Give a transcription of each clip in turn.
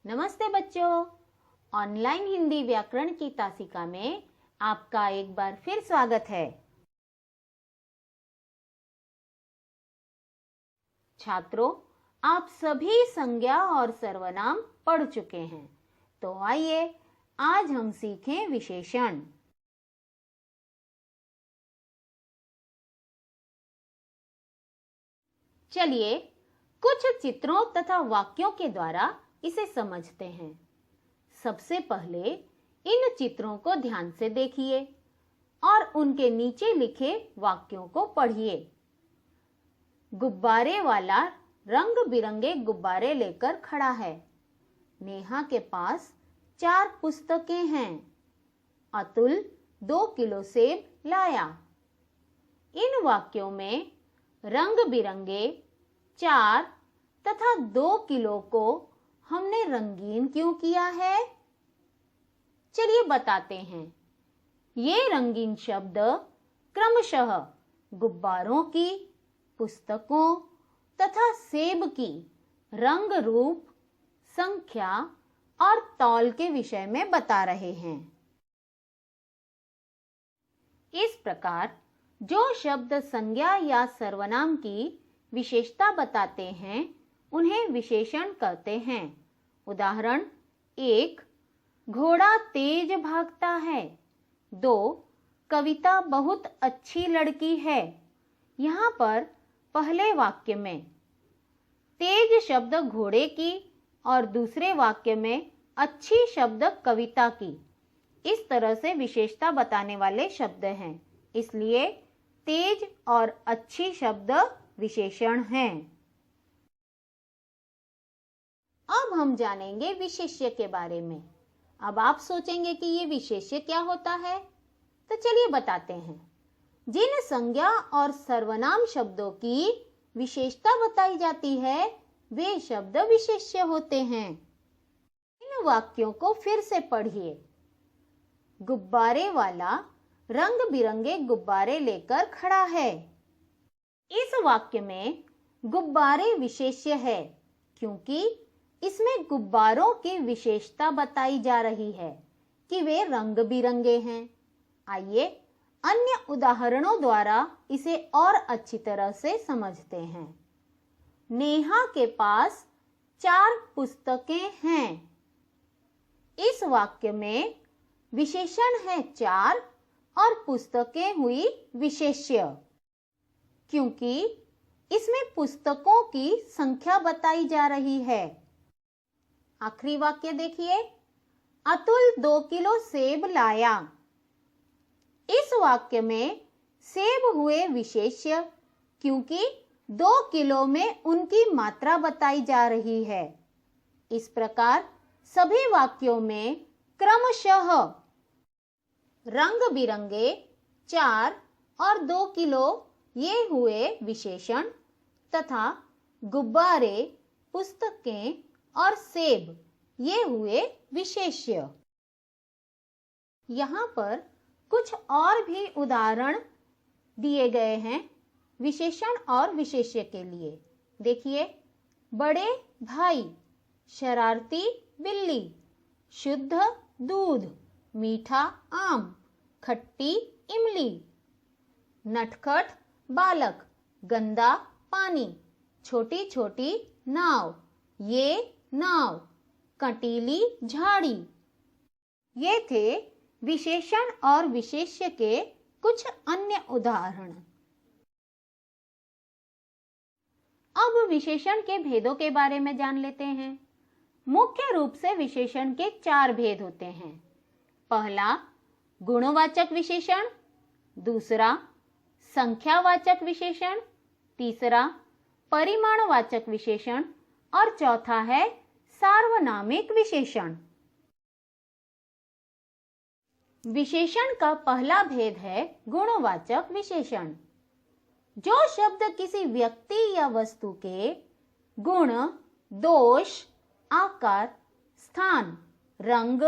नमस्ते बच्चों, ऑनलाइन हिंदी व्याकरण की तासिका में आपका एक बार फिर स्वागत है। छात्रों, आप सभी संज्ञा और सर्वनाम पढ़ चुके हैं, तो आइए आज हम सीखें विशेषण। चलिए कुछ चित्रों तथा वाक्यों के द्वारा इसे समझते हैं। सबसे पहले इन चित्रों को ध्यान से देखिए और उनके नीचे लिखे वाक्यों को पढ़िए। गुब्बारे वाला रंग बिरंगे गुब्बारे लेकर खड़ा है। नेहा के पास 4 पुस्तकें हैं। अतुल 2 किलो सेब लाया। इन वाक्यों में रंग बिरंगे 4 तथा 2 किलो को हमने रंगीन क्यों किया है? चलिए बताते हैं। ये रंगीन शब्द क्रमशः गुब्बारों की, पुस्तकों तथा सेब की रंग रूप, संख्या और तौल के विषय में बता रहे हैं। इस प्रकार जो शब्द संज्ञा या सर्वनाम की विशेषता बताते हैं उन्हें विशेषण कहते हैं। उदाहरण 1, घोड़ा तेज भागता है। 2, कविता बहुत अच्छी लड़की है। यहाँ पर पहले वाक्य में तेज शब्द घोड़े की और दूसरे वाक्य में अच्छी शब्द कविता की, इस तरह से विशेषता बताने वाले शब्द हैं, इसलिए तेज और अच्छी शब्द विशेषण हैं। अब हम जानेंगे विशेष्य के बारे में। अब आप सोचेंगे कि ये विशेष्य क्या होता है, तो चलिए बताते हैं। जिन संज्ञा और सर्वनाम शब्दों की विशेषता बताई जाती है वे शब्द विशेष्य होते हैं। इन वाक्यों को फिर से पढ़िए। गुब्बारे वाला रंग बिरंगे गुब्बारे लेकर खड़ा है। इस वाक्य में गुब्बारे विशेष्य है क्योंकि इसमें गुब्बारों की विशेषता बताई जा रही है कि वे रंग बिरंगे हैं। आइए अन्य उदाहरणों द्वारा इसे और अच्छी तरह से समझते हैं। नेहा के पास 4 पुस्तकें हैं। इस वाक्य में विशेषण है 4 और पुस्तकें हुई विशेष्य क्योंकि इसमें पुस्तकों की संख्या बताई जा रही है। आखिरी वाक्य देखिए, अतुल 2 किलो सेब लाया। इस वाक्य में सेब हुए विशेष्य क्योंकि 2 किलो में उनकी मात्रा बताई जा रही है। इस प्रकार सभी वाक्यों में क्रमशः रंग बिरंगे 4 और 2 किलो ये हुए विशेषण तथा गुब्बारे, पुस्तकें और सेब ये हुए विशेष्य। यहाँ पर कुछ और भी उदाहरण दिए गए हैं विशेषण और विशेष्य के लिए। देखिए, बड़े भाई, शरारती बिल्ली, शुद्ध दूध, मीठा आम, खट्टी इमली, नटखट बालक, गंदा पानी, छोटी छोटी नाव, ये नाव, कंटीली झाड़ी। ये थे विशेषण और विशेष्य के कुछ अन्य उदाहरण। अब विशेषण के भेदों के बारे में जान लेते हैं। मुख्य रूप से विशेषण के 4 भेद होते हैं। पहला गुणवाचक विशेषण, दूसरा संख्यावाचक विशेषण, तीसरा परिमाणवाचक विशेषण और चौथा है सार्वनामिक विशेषण। विशेषण का पहला भेद है गुणवाचक विशेषण। जो शब्द किसी व्यक्ति या वस्तु के गुण, दोष, आकार, स्थान, रंग,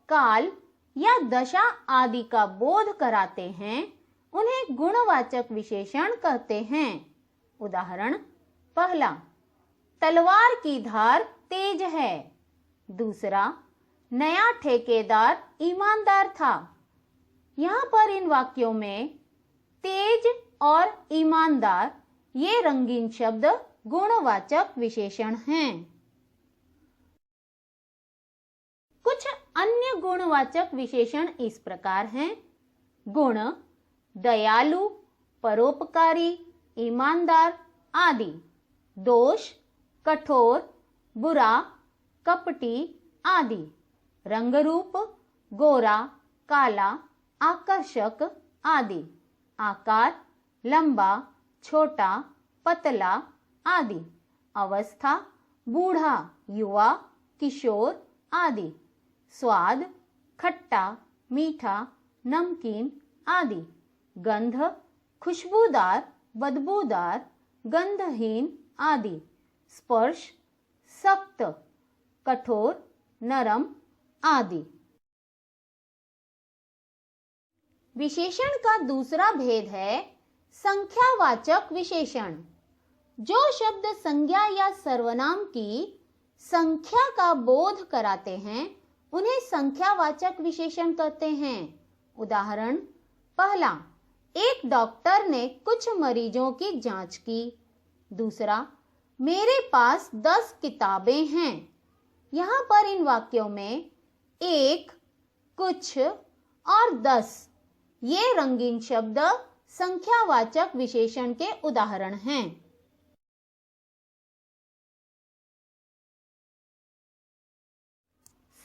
काल या दशा आदि का बोध कराते हैं उन्हें गुणवाचक विशेषण कहते हैं। उदाहरण, पहला, तलवार की धार तेज है। दूसरा, नया ठेकेदार ईमानदार था। यहाँ पर इन वाक्यों में तेज और ईमानदार ये रंगीन शब्द गुणवाचक विशेषण हैं। कुछ अन्य गुणवाचक विशेषण इस प्रकार हैं। गुण, दयालु, परोपकारी, ईमानदार आदि। दोष, कठोर, बुरा, कपटी आदि। रंगरूप, गोरा, काला, आकर्षक आदि। आकार, लंबा, छोटा, पतला आदि। अवस्था, बूढ़ा, युवा, किशोर आदि। स्वाद, खट्टा, मीठा, नमकीन आदि। गंध, खुशबूदार, बदबूदार, गंधहीन आदि। स्पर्श, सख्त, कठोर, नरम आदि। विशेषण का दूसरा भेद है संख्यावाचक विशेषण। जो शब्द संज्ञा या सर्वनाम की संख्या का बोध कराते हैं उन्हें संख्यावाचक विशेषण कहते हैं। उदाहरण, पहला, एक डॉक्टर ने कुछ मरीजों की जांच की। दूसरा, मेरे पास 10 किताबें हैं। यहाँ पर इन वाक्यों में एक, कुछ और 10 ये रंगीन शब्द संख्यावाचक विशेषण के उदाहरण हैं।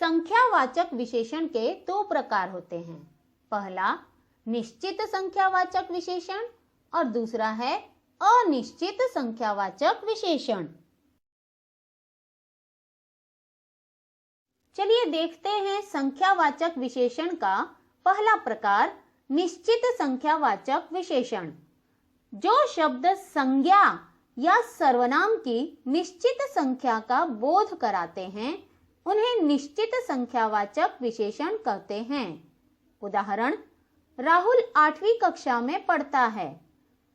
संख्यावाचक विशेषण के दो प्रकार होते हैं। पहला, निश्चित संख्यावाचक विशेषण और दूसरा है अनिश्चित संख्यावाचक विशेषण। चलिए देखते हैं संख्यावाचक विशेषण का पहला प्रकार, निश्चित संख्यावाचक विशेषण। जो शब्द संज्ञा या सर्वनाम की निश्चित संख्या का बोध कराते हैं उन्हें निश्चित संख्यावाचक विशेषण कहते हैं। उदाहरण, राहुल 8वीं कक्षा में पढ़ता है।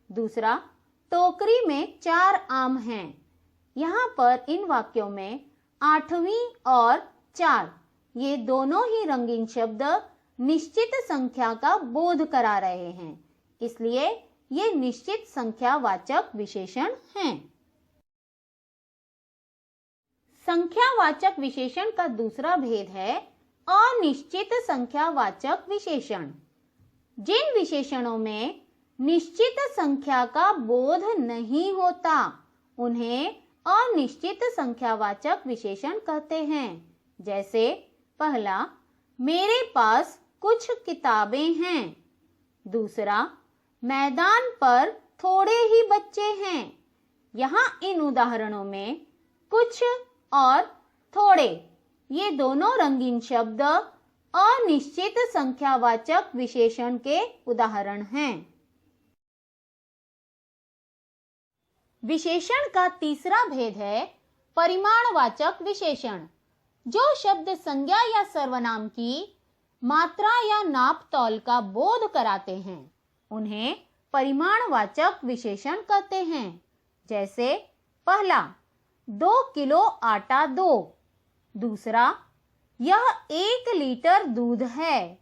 दूसरा, टोकरी में 4 आम हैं। यहाँ पर इन वाक्यों में 8वीं और 4 ये दोनों ही रंगीन शब्द निश्चित संख्या का बोध करा रहे हैं, इसलिए ये निश्चित संख्यावाचक विशेषण हैं। संख्यावाचक विशेषण का दूसरा भेद है अनिश्चित संख्यावाचक विशेषण। जिन विशेषणों में निश्चित संख्या का बोध नहीं होता उन्हें अनिश्चित संख्यावाचक विशेषण कहते हैं। जैसे पहला, मेरे पास कुछ किताबें हैं। दूसरा, मैदान पर थोड़े ही बच्चे हैं। यहाँ इन उदाहरणों में कुछ और थोड़े ये दोनों रंगीन शब्द अनिश्चित संख्यावाचक विशेषण के उदाहरण हैं। विशेषण का तीसरा भेद है परिमाणवाचक विशेषण। जो शब्द संज्ञा या सर्वनाम की मात्रा या नाप तौल का बोध कराते हैं उन्हें परिमाणवाचक विशेषण कहते हैं। जैसे पहला, 2 किलो आटा दो। दूसरा, यह 1 लीटर दूध है।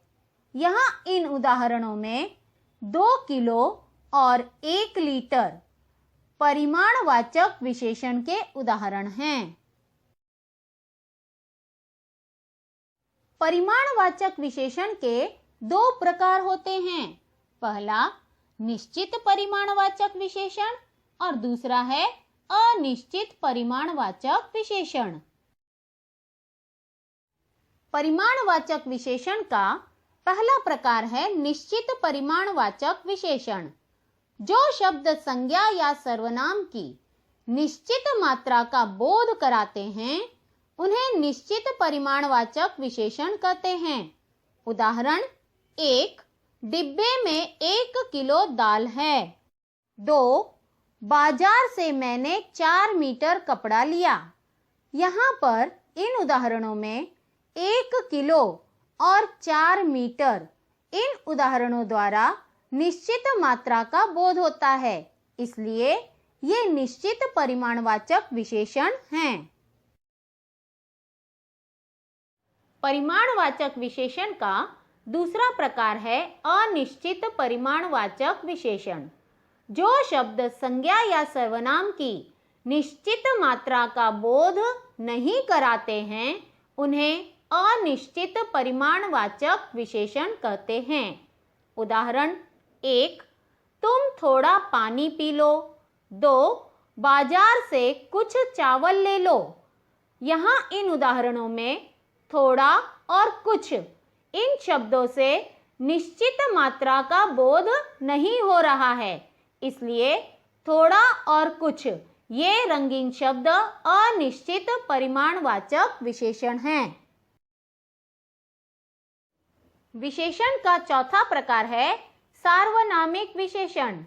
यहाँ इन उदाहरणों में 2 किलो और 1 लीटर परिमाणवाचक विशेषण के उदाहरण हैं। परिमाणवाचक विशेषण के 2 प्रकार होते हैं। पहला, निश्चित परिमाणवाचक विशेषण और दूसरा है अनिश्चित परिमाणवाचक विशेषण। परिमाणवाचक विशेषण का पहला प्रकार है निश्चित परिमाणवाचक विशेषण। जो शब्द संज्ञा या सर्वनाम की निश्चित मात्रा का बोध कराते हैं उन्हें निश्चित परिमाणवाचक विशेषण कहते हैं। उदाहरण, 1, डिब्बे में 1 किलो दाल है। 2, बाजार से मैंने 4 मीटर कपड़ा लिया। यहाँ पर इन उदाहरणों में 1 किलो और 4 मीटर इन उदाहरणों द्वारा निश्चित मात्रा का बोध होता है, इसलिए ये निश्चित परिमाणवाचक विशेषण हैं। परिमाणवाचक विशेषण का दूसरा प्रकार है अनिश्चित परिमाणवाचक विशेषण। जो शब्द संज्ञा या सर्वनाम की निश्चित मात्रा का बोध नहीं कराते हैं उन्हें अनिश्चित परिमाणवाचक विशेषण कहते हैं। उदाहरण 1, तुम थोड़ा पानी पी लो। 2, बाजार से कुछ चावल ले लो। यहाँ इन उदाहरणों में थोड़ा और कुछ इन शब्दों से निश्चित मात्रा का बोध नहीं हो रहा है, इसलिए थोड़ा और कुछ ये रंगीन शब्द अनिश्चित परिमाणवाचक विशेषण हैं। विशेषण का चौथा प्रकार है सार्वनामिक विशेषण।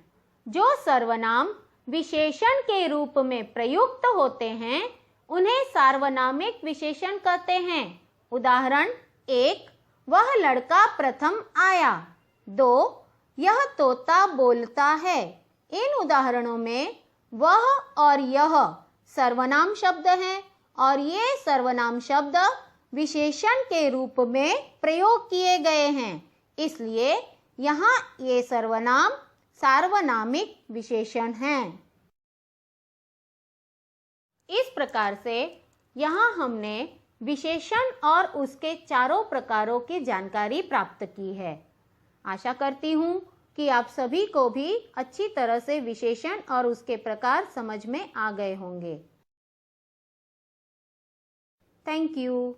जो सर्वनाम विशेषण के रूप में प्रयुक्त होते हैं उन्हें सार्वनामिक विशेषण कहते हैं। उदाहरण 1, वह लड़का प्रथम आया। 2, यह तोता बोलता है। इन उदाहरणों में वह और यह सर्वनाम शब्द हैं और ये सर्वनाम शब्द विशेषण के रूप में प्रयोग किए गए हैं, इसलिए यहाँ ये सर्वनाम सार्वनामिक विशेषण हैं। इस प्रकार से यहाँ हमने विशेषण और उसके चारों प्रकारों की जानकारी प्राप्त की है। आशा करती हूँ कि आप सभी को भी अच्छी तरह से विशेषण और उसके प्रकार समझ में आ गए होंगे। Thank you.